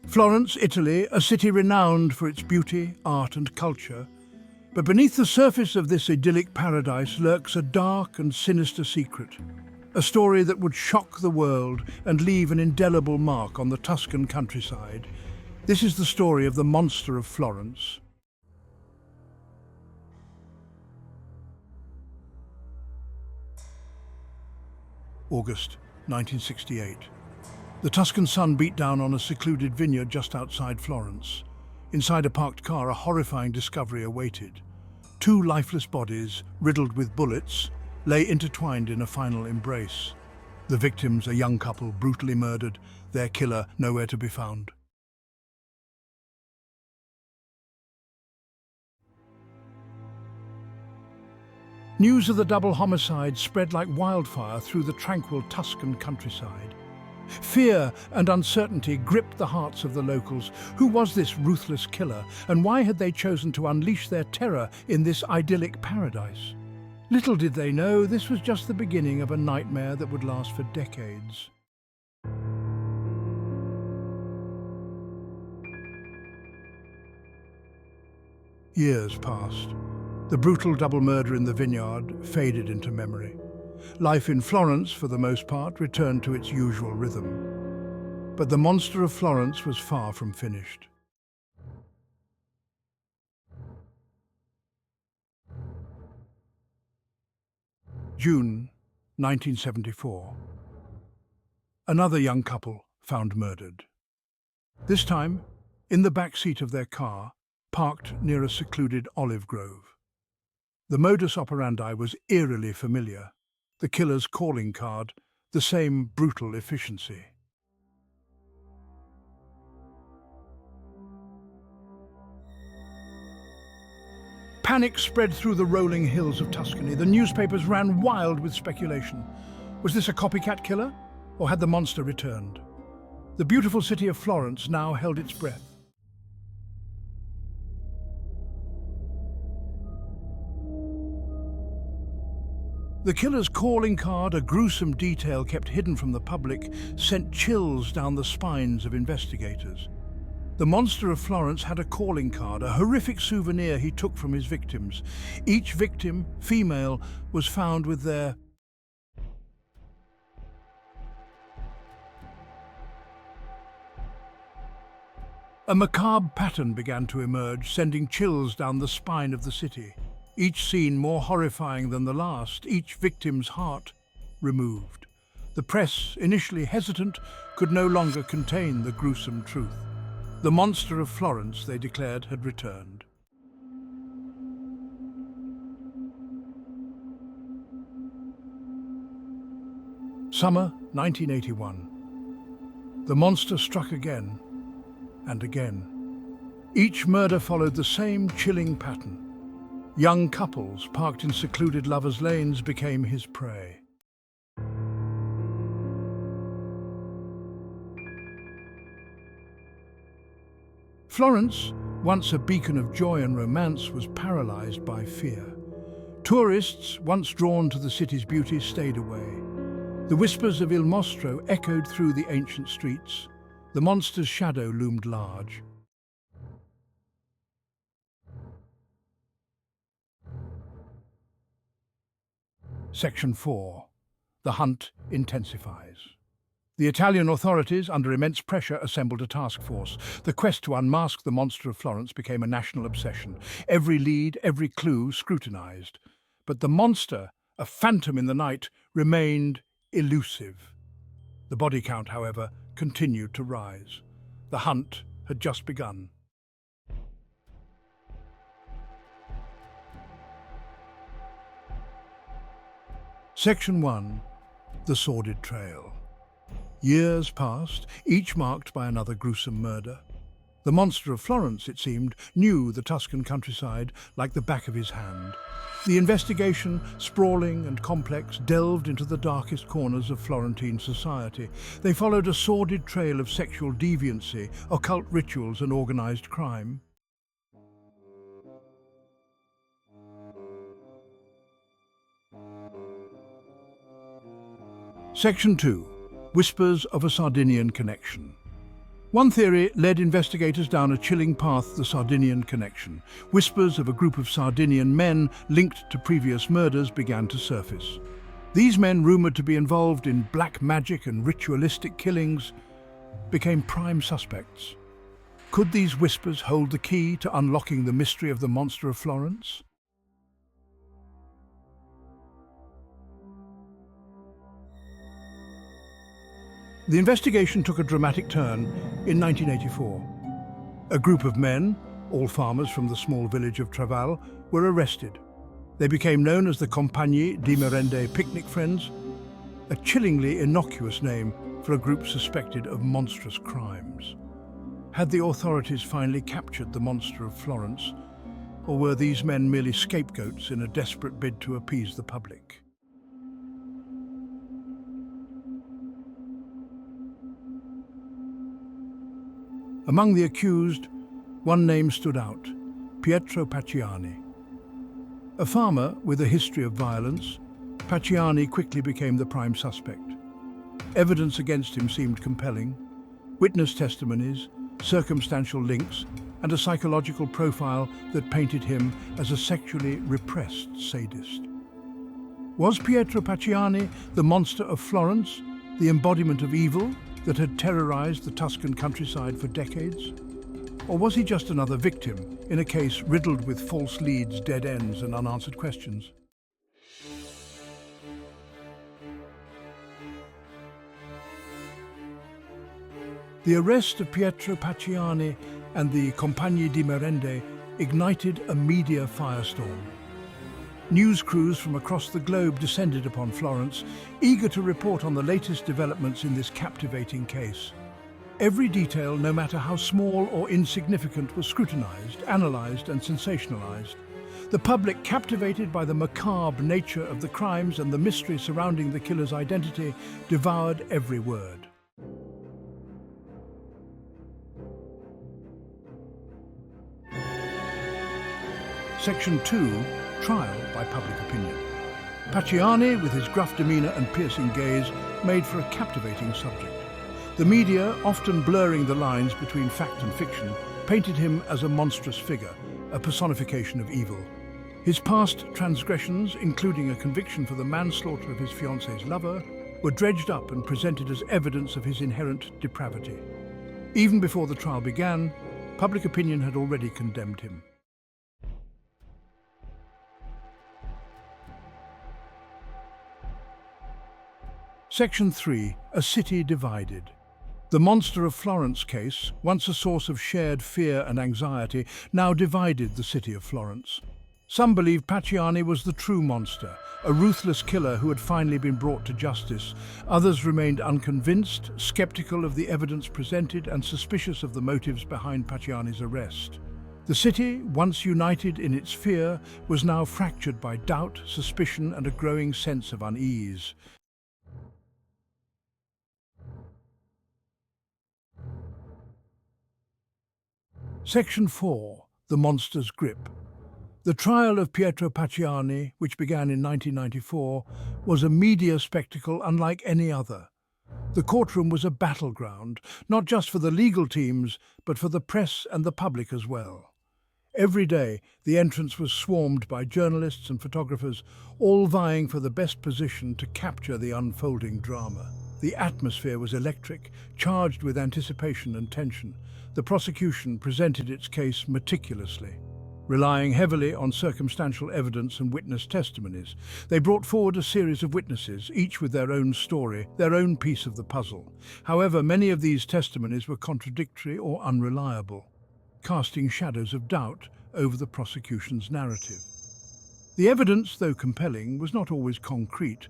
Florence, Italy, a city renowned for its beauty, art and culture. But beneath the surface of this idyllic paradise lurks a dark and sinister secret. A story that would shock the world and leave an indelible mark on the Tuscan countryside. This is the story of the Monster of Florence. August 1968. The Tuscan sun beat down on a secluded vineyard just outside Florence. Inside a parked car, a horrifying discovery awaited. Two lifeless bodies, riddled with bullets, lay intertwined in a final embrace. The victims, a young couple, brutally murdered, their killer nowhere to be found. News of the double homicide spread like wildfire through the tranquil Tuscan countryside. Fear and uncertainty gripped the hearts of the locals. Who was this ruthless killer, and why had they chosen to unleash their terror in this idyllic paradise? Little did they know, this was just the beginning of a nightmare that would last for decades. Years passed. The brutal double murder in the vineyard faded into memory. Life in Florence, for the most part, returned to its usual rhythm. But the Monster of Florence was far from finished. June 1974. Another young couple found murdered. This time, in the back seat of their car, parked near a secluded olive grove. The modus operandi was eerily familiar. The killer's calling card, the same brutal efficiency. Panic spread through the rolling hills of Tuscany. The newspapers ran wild with speculation. Was this a copycat killer, or had the monster returned? The beautiful city of Florence now held its breath. The killer's calling card, a gruesome detail kept hidden from the public, sent chills down the spines of investigators. The Monster of Florence had a calling card, a horrific souvenir he took from his victims. Each victim, female, was found with their A macabre pattern began to emerge, sending chills down the spine of the city. Each scene more horrifying than the last, each victim's heart removed. The press, initially hesitant, could no longer contain the gruesome truth. The Monster of Florence, they declared, had returned. Summer 1981. The monster struck again and again. Each murder followed the same chilling pattern. Young couples parked in secluded lovers' lanes became his prey. Florence, once a beacon of joy and romance, was paralyzed by fear. Tourists, once drawn to the city's beauty, stayed away. The whispers of Il Mostro echoed through the ancient streets. The monster's shadow loomed large. Section 4. The Hunt Intensifies. The Italian authorities, under immense pressure, assembled a task force. The quest to unmask the Monster of Florence became a national obsession. Every lead, every clue scrutinized. But the monster, a phantom in the night, remained elusive. The body count, however, continued to rise. The hunt had just begun. Section 1. The Sordid Trail. Years passed, each marked by another gruesome murder. The Monster of Florence, it seemed, knew the Tuscan countryside like the back of his hand. The investigation, sprawling and complex, delved into the darkest corners of Florentine society. They followed a sordid trail of sexual deviancy, occult rituals and organized crime. Section 2. Whispers of a Sardinian connection. One theory led investigators down a chilling path, the Sardinian connection. Whispers of a group of Sardinian men linked to previous murders began to surface. These men, rumoured to be involved in black magic and ritualistic killings, became prime suspects. Could these whispers hold the key to unlocking the mystery of the Monster of Florence? The investigation took a dramatic turn in 1984. A group of men, all farmers from the small village of Travale, were arrested. They became known as the Compagnie di Merende Picnic Friends, a chillingly innocuous name for a group suspected of monstrous crimes. Had the authorities finally captured the Monster of Florence, or were these men merely scapegoats in a desperate bid to appease the public? Among the accused, one name stood out: Pietro Pacciani. A farmer with a history of violence, Pacciani quickly became the prime suspect. Evidence against him seemed compelling: witness testimonies, circumstantial links, and a psychological profile that painted him as a sexually repressed sadist. Was Pietro Pacciani the Monster of Florence, the embodiment of evil that had terrorized the Tuscan countryside for decades? Or was he just another victim in a case riddled with false leads, dead ends, and unanswered questions? The arrest of Pietro Pacciani and the Compagnie di Merende ignited a media firestorm. News crews from across the globe descended upon Florence, eager to report on the latest developments in this captivating case. Every detail, no matter how small or insignificant, was scrutinized, analyzed, and sensationalized. The public, captivated by the macabre nature of the crimes and the mystery surrounding the killer's identity, devoured every word. Section 2. Trial by public opinion. Pacciani, with his gruff demeanour and piercing gaze, made for a captivating subject. The media, often blurring the lines between fact and fiction, painted him as a monstrous figure, a personification of evil. His past transgressions, including a conviction for the manslaughter of his fiancée's lover, were dredged up and presented as evidence of his inherent depravity. Even before the trial began, public opinion had already condemned him. Section 3. A city divided. The Monster of Florence case, once a source of shared fear and anxiety, now divided the city of Florence. Some believed Pacciani was the true monster, a ruthless killer who had finally been brought to justice. Others remained unconvinced, skeptical of the evidence presented, and suspicious of the motives behind Pacciani's arrest. The city, once united in its fear, was now fractured by doubt, suspicion, and a growing sense of unease. Section 4. The Monster's Grip. The trial of Pietro Pacciani, which began in 1994, was a media spectacle unlike any other. The courtroom was a battleground, not just for the legal teams, but for the press and the public as well. Every day, the entrance was swarmed by journalists and photographers, all vying for the best position to capture the unfolding drama. The atmosphere was electric, charged with anticipation and tension. The prosecution presented its case meticulously, relying heavily on circumstantial evidence and witness testimonies. They brought forward a series of witnesses, each with their own story, their own piece of the puzzle. However, many of these testimonies were contradictory or unreliable, casting shadows of doubt over the prosecution's narrative. The evidence, though compelling, was not always concrete,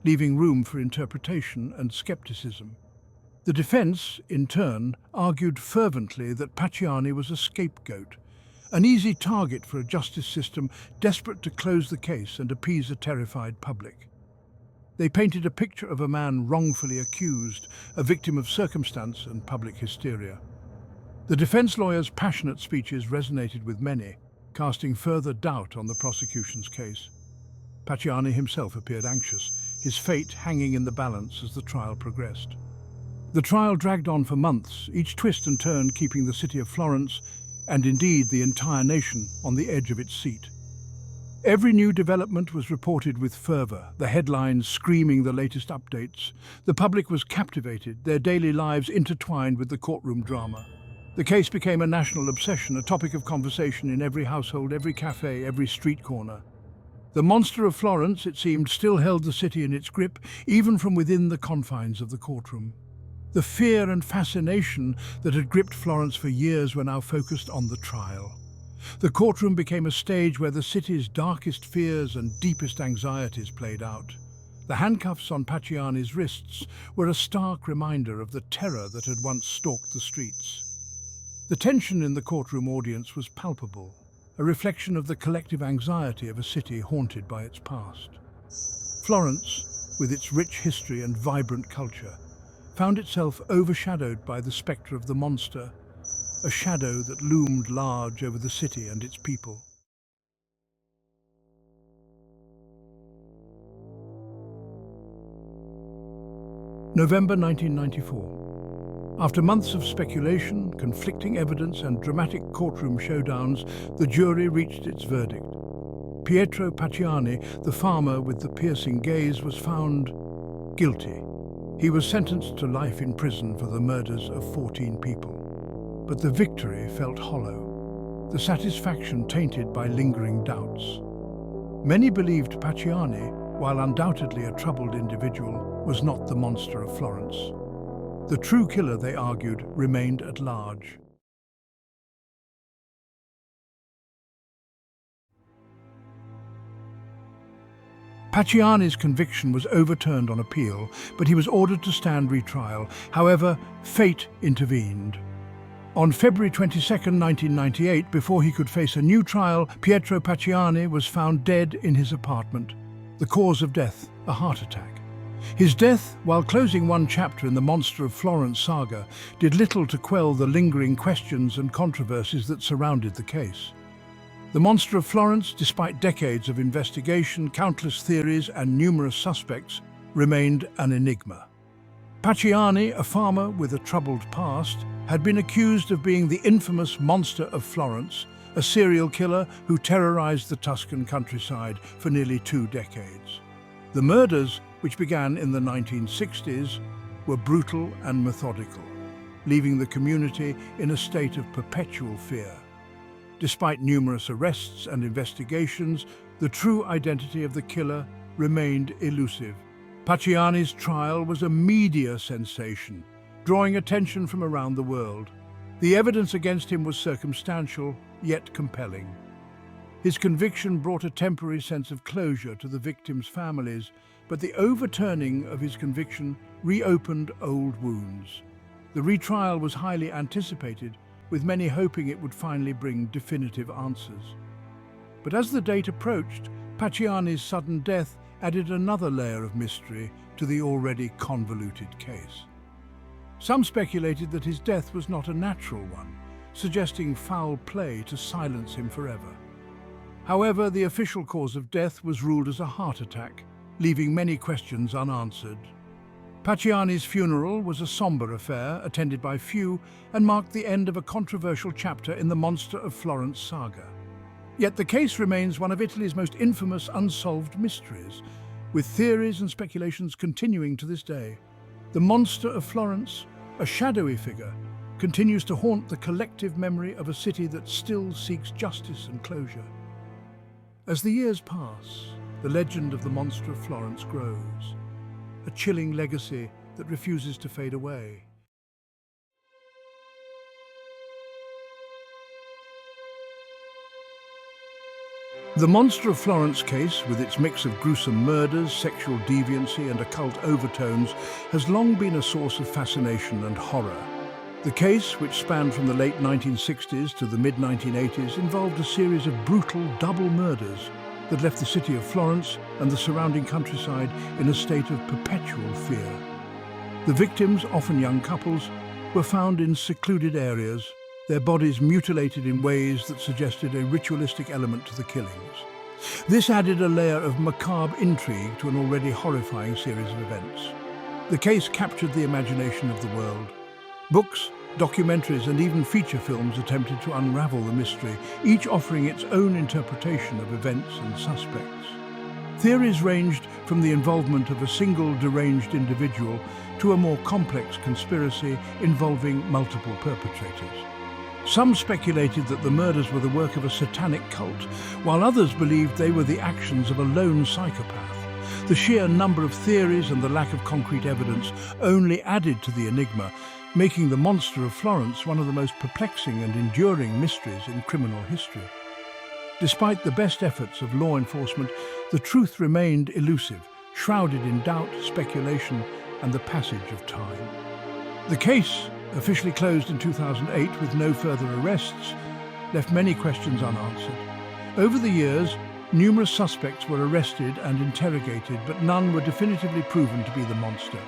leaving room for interpretation and skepticism. The defense, in turn, argued fervently that Pacciani was a scapegoat, an easy target for a justice system desperate to close the case and appease a terrified public. They painted a picture of a man wrongfully accused, a victim of circumstance and public hysteria. The defense lawyers' passionate speeches resonated with many, casting further doubt on the prosecution's case. Pacciani himself appeared anxious, his fate hanging in the balance as the trial progressed. The trial dragged on for months, each twist and turn keeping the city of Florence, and indeed the entire nation, on the edge of its seat. Every new development was reported with fervour, the headlines screaming the latest updates. The public was captivated, their daily lives intertwined with the courtroom drama. The case became a national obsession, a topic of conversation in every household, every cafe, every street corner. The Monster of Florence, it seemed, still held the city in its grip, even from within the confines of the courtroom. The fear and fascination that had gripped Florence for years were now focused on the trial. The courtroom became a stage where the city's darkest fears and deepest anxieties played out. The handcuffs on Pacciani's wrists were a stark reminder of the terror that had once stalked the streets. The tension in the courtroom audience was palpable, a reflection of the collective anxiety of a city haunted by its past. Florence, with its rich history and vibrant culture, found itself overshadowed by the spectre of the monster, a shadow that loomed large over the city and its people. November 1994. After months of speculation, conflicting evidence and dramatic courtroom showdowns, the jury reached its verdict. Pietro Pacciani, the farmer with the piercing gaze, was found guilty. He was sentenced to life in prison for the murders of 14 people. But the victory felt hollow, the satisfaction tainted by lingering doubts. Many believed Pacciani, while undoubtedly a troubled individual, was not the Monster of Florence. The true killer, they argued, remained at large. Pacciani's conviction was overturned on appeal, but he was ordered to stand retrial. However, fate intervened. On February 22, 1998, before he could face a new trial, Pietro Pacciani was found dead in his apartment. The cause of death, a heart attack. His death, while closing one chapter in the Monster of Florence saga, did little to quell the lingering questions and controversies that surrounded the case. The Monster of Florence, despite decades of investigation, countless theories and numerous suspects, remained an enigma. Pacciani, a farmer with a troubled past, had been accused of being the infamous Monster of Florence, a serial killer who terrorized the Tuscan countryside for nearly 2 decades. The murders, which began in the 1960s, were brutal and methodical, leaving the community in a state of perpetual fear. Despite numerous arrests and investigations, the true identity of the killer remained elusive. Pacciani's trial was a media sensation, drawing attention from around the world. The evidence against him was circumstantial, yet compelling. His conviction brought a temporary sense of closure to the victims' families, but the overturning of his conviction reopened old wounds. The retrial was highly anticipated, with many hoping it would finally bring definitive answers. But as the date approached, Pacciani's sudden death added another layer of mystery to the already convoluted case. Some speculated that his death was not a natural one, suggesting foul play to silence him forever. However, the official cause of death was ruled as a heart attack, leaving many questions unanswered. Pacciani's funeral was a somber affair, attended by few, and marked the end of a controversial chapter in the Monster of Florence saga. Yet the case remains one of Italy's most infamous unsolved mysteries, with theories and speculations continuing to this day. The Monster of Florence, a shadowy figure, continues to haunt the collective memory of a city that still seeks justice and closure. As the years pass, the legend of the Monster of Florence grows, a chilling legacy that refuses to fade away. The Monster of Florence case, with its mix of gruesome murders, sexual deviancy and occult overtones, has long been a source of fascination and horror. The case, which spanned from the late 1960s to the mid-1980s, involved a series of brutal double murders that left the city of Florence and the surrounding countryside in a state of perpetual fear. The victims, often young couples, were found in secluded areas, their bodies mutilated in ways that suggested a ritualistic element to the killings. This added a layer of macabre intrigue to an already horrifying series of events. The case captured the imagination of the world. Books, documentaries, and even feature films attempted to unravel the mystery, each offering its own interpretation of events and suspects. Theories ranged from the involvement of a single deranged individual to a more complex conspiracy involving multiple perpetrators. Some speculated that the murders were the work of a satanic cult, while others believed they were the actions of a lone psychopath. The sheer number of theories and the lack of concrete evidence only added to the enigma, making the Monster of Florence one of the most perplexing and enduring mysteries in criminal history. Despite the best efforts of law enforcement, the truth remained elusive, shrouded in doubt, speculation, and the passage of time. The case, officially closed in 2008 with no further arrests, left many questions unanswered. Over the years, numerous suspects were arrested and interrogated, but none were definitively proven to be the monster.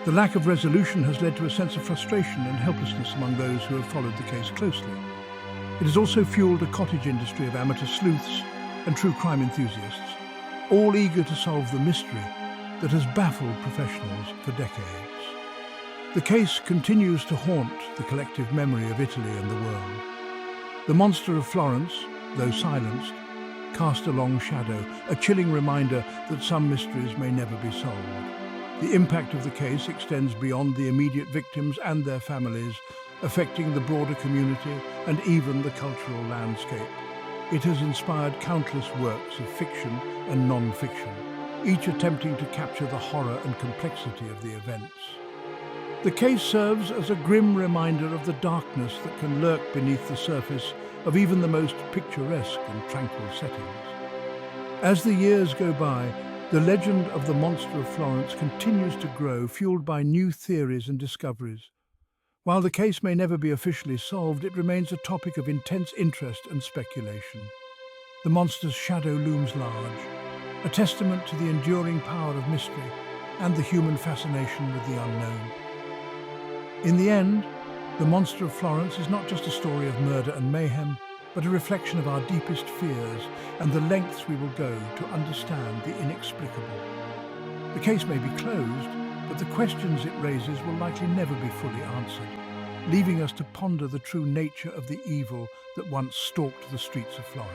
The lack of resolution has led to a sense of frustration and helplessness among those who have followed the case closely. It has also fueled a cottage industry of amateur sleuths and true crime enthusiasts, all eager to solve the mystery that has baffled professionals for decades. The case continues to haunt the collective memory of Italy and the world. The Monster of Florence, though silenced, cast a long shadow, a chilling reminder that some mysteries may never be solved. The impact of the case extends beyond the immediate victims and their families, affecting the broader community and even the cultural landscape. It has inspired countless works of fiction and non-fiction, each attempting to capture the horror and complexity of the events. The case serves as a grim reminder of the darkness that can lurk beneath the surface of even the most picturesque and tranquil settings. As the years go by, the legend of the Monster of Florence continues to grow, fueled by new theories and discoveries. While the case may never be officially solved, it remains a topic of intense interest and speculation. The monster's shadow looms large, a testament to the enduring power of mystery and the human fascination with the unknown. In the end, the Monster of Florence is not just a story of murder and mayhem, but a reflection of our deepest fears and the lengths we will go to understand the inexplicable. The case may be closed, but the questions it raises will likely never be fully answered, leaving us to ponder the true nature of the evil that once stalked the streets of Florence.